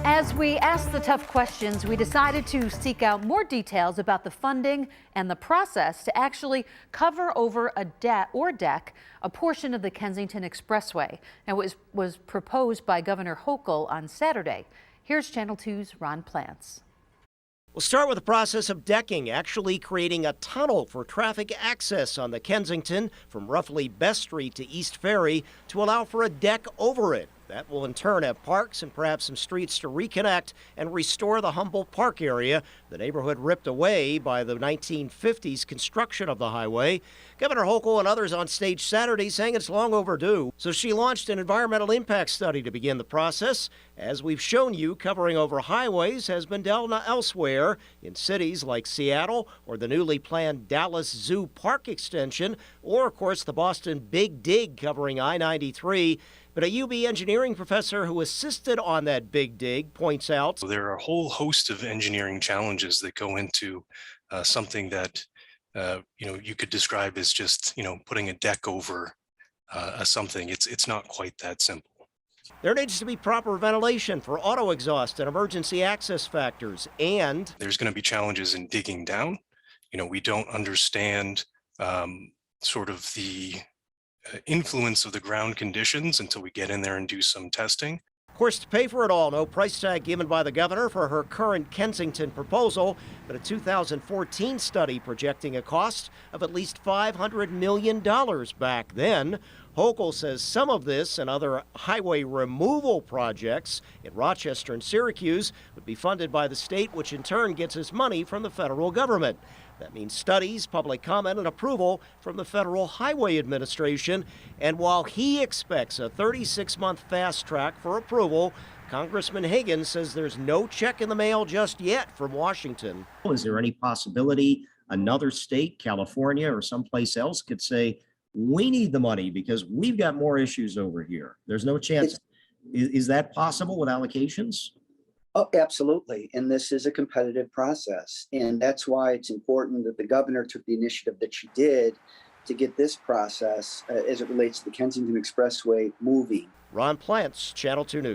As we asked the tough questions, we decided to seek out more details about the funding and the process to actually cover over a deck a portion of the Kensington Expressway. Now, it was proposed by Governor Hochul on Saturday. Here's Channel 2's Ron Plants. We'll start with the process of decking, actually creating a tunnel for traffic access on the Kensington from roughly Best Street to East Ferry to allow for a deck over it. That will in turn have parks and perhaps some streets to reconnect and restore the Humboldt Park area, the neighborhood ripped away by the 1950s construction of the highway. Governor Hochul and others on stage Saturday saying it's long overdue. So she launched an environmental impact study to begin the process. As we've shown you, covering over highways has been done elsewhere in cities like Seattle or the newly planned Dallas Zoo Park extension, or of course the Boston Big Dig covering I-93. But a UB engineering professor who assisted on that big dig points out there are a whole host of engineering challenges that go into something that you could describe as just putting a deck over something. It's not quite that simple. There needs to be proper ventilation for auto exhaust and emergency access factors, and there's going to be challenges in digging down. We don't understand sort of the influence of the ground conditions until we get in there and do some testing. Of course, to pay for it all, no price tag given by the governor for her current Kensington proposal, but a 2014 study projecting a cost of at least $500 million back then. Hochul says some of this and other highway removal projects in Rochester and Syracuse would be funded by the state, which in turn gets its money from the federal government. That means studies, public comment, and approval from the Federal Highway Administration. And while he expects a 36-month fast track for approval, Congressman Higgins says there's no check in the mail just yet from Washington. Is there any possibility another state, California or someplace else, could say, we need the money because we've got more issues over here? There's no chance. Is that possible with allocations? Oh, absolutely. And this is a competitive process. And that's why it's important that the governor took the initiative that she did to get this process, as it relates to the Kensington Expressway, moving. Ron Plants, Channel 2 News.